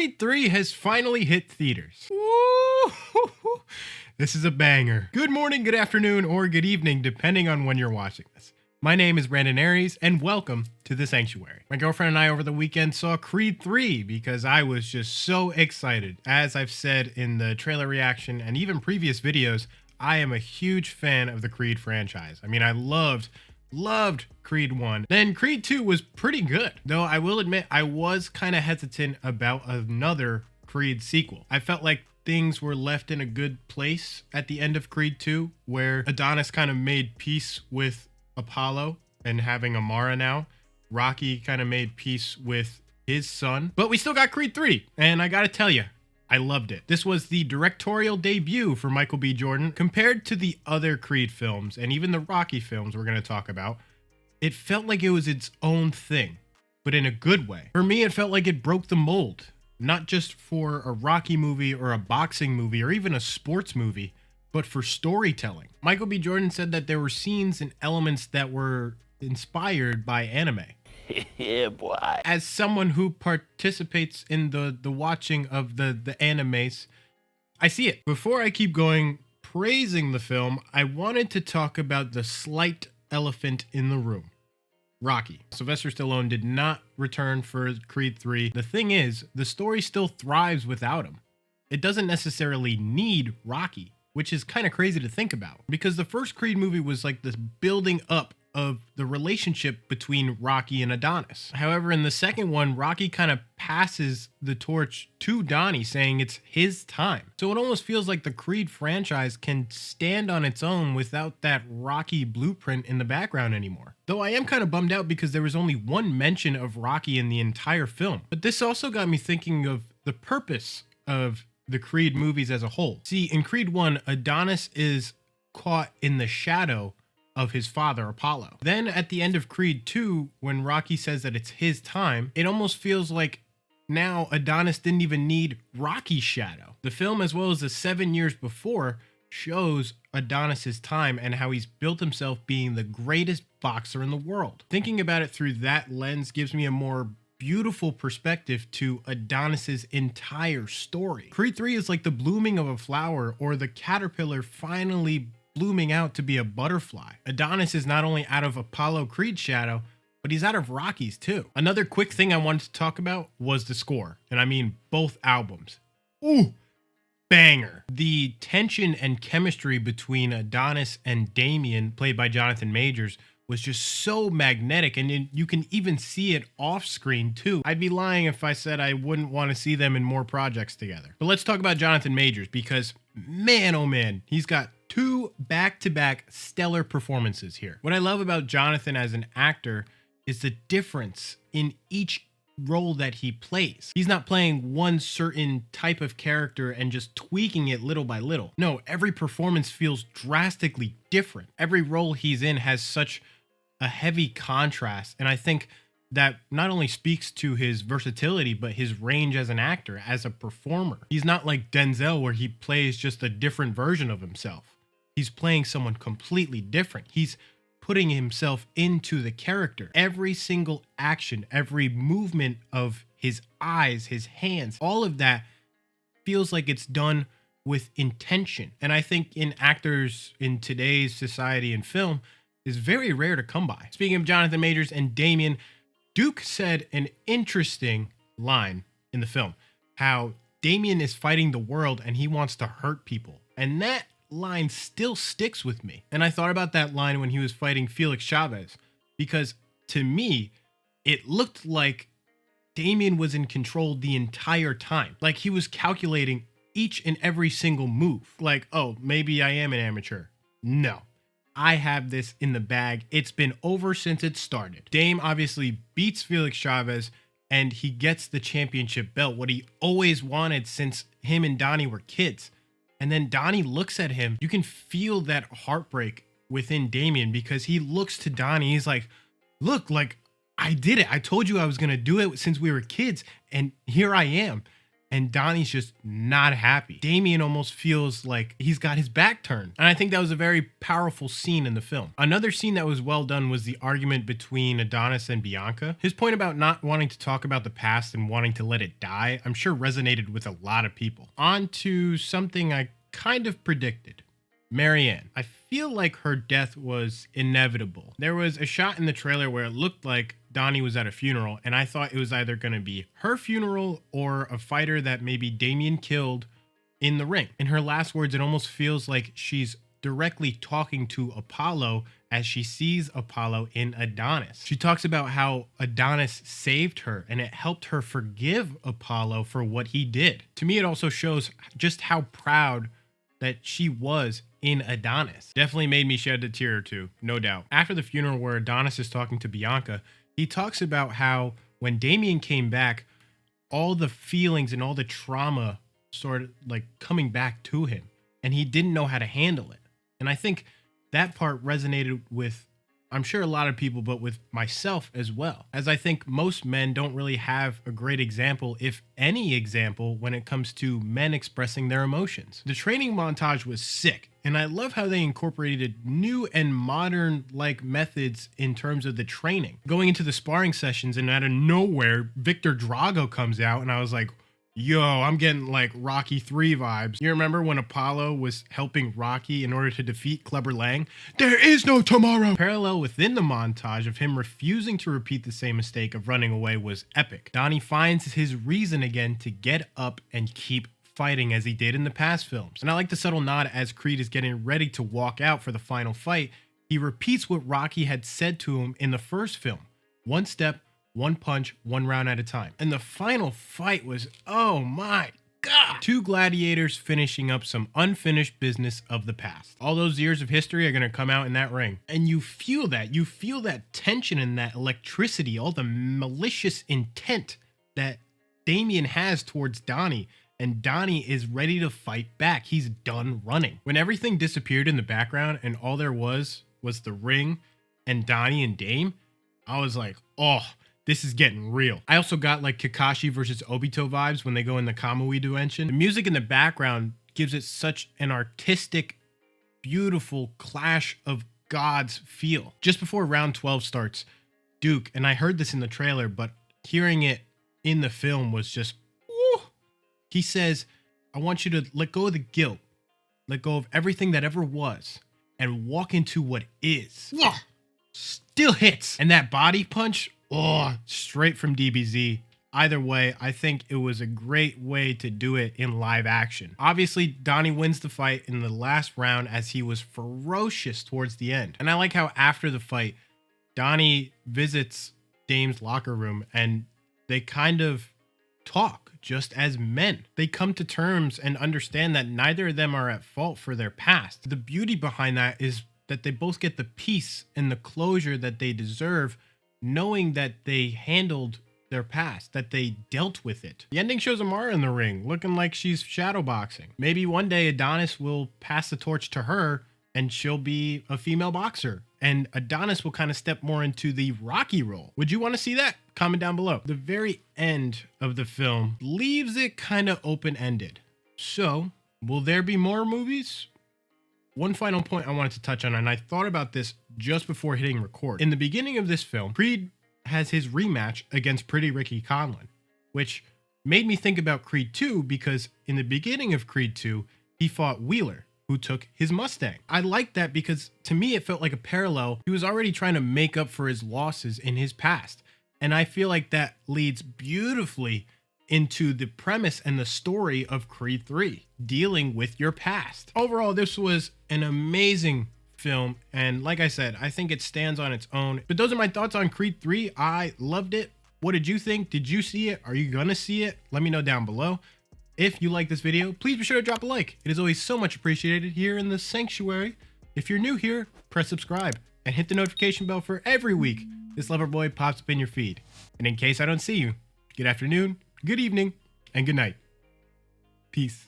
Creed 3 has finally hit theaters. Woo! This is a banger. Good morning, good afternoon, or good evening, depending on when you're watching this. My name is Brandon Aries, and welcome to The Sanctuary. My girlfriend and I over the weekend saw Creed 3 because I was just so excited. As I've said in the trailer reaction and even previous videos, I am a huge fan of the Creed franchise. I mean, I loved Creed 1. Then Creed 2 was pretty good, though I will admit I was kind of hesitant about another Creed sequel. I felt like things were left in a good place at the end of Creed 2, where Adonis kind of made peace with Apollo and having Amara now. Rocky kind of made peace with his son, but we still got Creed 3, and I gotta tell you, I loved it. This was the directorial debut for Michael B. Jordan. Compared to the other Creed films, and even the Rocky films we're going to talk about, it felt like it was its own thing, but in a good way. For me, it felt like it broke the mold, not just for a Rocky movie or a boxing movie or even a sports movie, but for storytelling. Michael B. Jordan said that there were scenes and elements that were inspired by anime. Yeah, boy. As someone who participates in the watching of the animes, I see it. Before I keep going praising the film, I wanted to talk about the slight elephant in the room. Rocky. Sylvester Stallone did not return for Creed 3. The thing is, the story still thrives without him. It doesn't necessarily need Rocky, which is kind of crazy to think about, because the first Creed movie was like this building up of the relationship between Rocky and Adonis. However, in the second one, Rocky kind of passes the torch to Donnie, saying it's his time. So it almost feels like the Creed franchise can stand on its own without that Rocky blueprint in the background anymore. Though I am kind of bummed out because there was only one mention of Rocky in the entire film. But this also got me thinking of the purpose of the Creed movies as a whole. See, in Creed 1, Adonis is caught in the shadow of his father, Apollo. Then at the end of Creed 2, when Rocky says that it's his time, it almost feels like now Adonis didn't even need Rocky's shadow. The film, as well as the 7 years before, shows Adonis's time and how he's built himself being the greatest boxer in the world. Thinking about it through that lens gives me a more beautiful perspective to Adonis's entire story. Creed 3 is like the blooming of a flower, or the caterpillar finally blooming out to be a butterfly. Adonis is not only out of Apollo Creed's shadow, but he's out of Rocky's too. Another quick thing I wanted to talk about was the score, and I mean both albums. Ooh, banger. The tension and chemistry between Adonis and Damien, played by Jonathan Majors, was just so magnetic, and you can even see it off screen too. I'd be lying if I said I wouldn't want to see them in more projects together. But let's talk about Jonathan Majors, because man, oh man, he's got two back-to-back stellar performances here. What I love about Jonathan as an actor is the difference in each role that he plays. He's not playing one certain type of character and just tweaking it little by little. No, every performance feels drastically different. Every role he's in has such a heavy contrast, and I think that not only speaks to his versatility, but his range as an actor, as a performer. He's not like Denzel, where he plays just a different version of himself. He's playing someone completely different. He's putting himself into the character. Every single action, every movement of his eyes, his hands, all of that feels like it's done with intention. And I think in actors in today's society and film is very rare to come by. Speaking of Jonathan Majors and Damien, Duke said an interesting line in the film, how Damien is fighting the world and he wants to hurt people. And that line still sticks with me. And I thought about that line when he was fighting Felix Chavez, because to me, it looked like Damien was in control the entire time. Like he was calculating each and every single move. Like, oh, maybe I am an amateur. No, I have this in the bag. It's been over since it started. Dame obviously beats Felix Chavez and he gets the championship belt, what he always wanted since him and Donnie were kids. And then Donnie looks at him. You can feel that heartbreak within Damien, because he looks to Donnie. He's like, look, like I did it. I told you I was going to do it since we were kids. And here I am. and Donnie's just not happy. Damien almost feels like he's got his back turned. And I think that was a very powerful scene in the film. Another scene that was well done was the argument between Adonis and Bianca. His point about not wanting to talk about the past and wanting to let it die, I'm sure resonated with a lot of people. On to something I kind of predicted. Marianne. I feel like her death was inevitable. There was a shot in the trailer where it looked like Donnie was at a funeral, and I thought it was either going to be her funeral or a fighter that maybe Damien killed in the ring. In her last words, it almost feels like she's directly talking to Apollo as she sees Apollo in Adonis. She talks about how Adonis saved her and it helped her forgive Apollo for what he did. To me, it also shows just how proud that she was in Adonis. Definitely made me shed a tear or two, no doubt. After the funeral where Adonis is talking to Bianca, he talks about how when Damien came back, all the feelings and all the trauma sort of like coming back to him, and he didn't know how to handle it. And I think that part resonated with, I'm sure, a lot of people, but with myself as well, as I think most men don't really have a great example, if any example, when it comes to men expressing their emotions. The training montage was sick, and I love how they incorporated new and modern like methods in terms of the training. Going into the sparring sessions, and out of nowhere, Victor Drago comes out, and I was like, yo, I'm getting like Rocky 3 vibes. You remember when Apollo was helping Rocky in order to defeat Clubber Lang? There is no tomorrow. Parallel within the montage of him refusing to repeat the same mistake of running away was epic. Donnie finds his reason again to get up and keep fighting as he did in the past films. And I like the subtle nod as Creed is getting ready to walk out for the final fight. He repeats what Rocky had said to him in the first film. One step, one punch, one round at a time. And the final fight was, oh my God. Two gladiators finishing up some unfinished business of the past. All those years of history are going to come out in that ring. And you feel that. You feel that tension and that electricity, all the malicious intent that Damien has towards Donnie. And Donnie is ready to fight back. He's done running. When everything disappeared in the background and all there was the ring and Donnie and Dame, I was like, oh, this is getting real. I also got like Kakashi versus Obito vibes when they go in the Kamui dimension. The music in the background gives it such an artistic, beautiful clash of gods feel. Just before round 12 starts, Duke, and I heard this in the trailer, but hearing it in the film was just, woo. He says, I want you to let go of the guilt, let go of everything that ever was, and walk into what is. Yeah. Still hits. And that body punch, oh, straight from DBZ. Either way, I think it was a great way to do it in live action. Obviously, Donnie wins the fight in the last round as he was ferocious towards the end. And I like how after the fight, Donnie visits Dame's locker room and they kind of talk just as men. They come to terms and understand that neither of them are at fault for their past. The beauty behind that is that they both get the peace and the closure that they deserve, knowing that they handled their past, that they dealt with it. The ending shows Amara in the ring, looking like she's shadowboxing. Maybe one day Adonis will pass the torch to her and she'll be a female boxer. And Adonis will kind of step more into the Rocky role. Would you want to see that? Comment down below. The very end of the film leaves it kind of open-ended. So, will there be more movies? One final point I wanted to touch on, and I thought about this just before hitting record. In the beginning of this film, Creed has his rematch against Pretty Ricky Conlan, which made me think about Creed 2 because in the beginning of Creed 2, he fought Wheeler, who took his Mustang. I like that because to me, it felt like a parallel. He was already trying to make up for his losses in his past. And I feel like that leads beautifully into the premise and the story of Creed 3, dealing with your past. Overall, this was an amazing film. And like I said, I think it stands on its own. But those are my thoughts on Creed 3. I loved it. What did you think? Did you see it? Are you gonna see it? Let me know down below. If you like this video, please be sure to drop a like. It is always so much appreciated here in the sanctuary. If you're new here, press subscribe and hit the notification bell for every week this lover boy pops up in your feed. And in case I don't see you, good afternoon, good evening, and good night. Peace.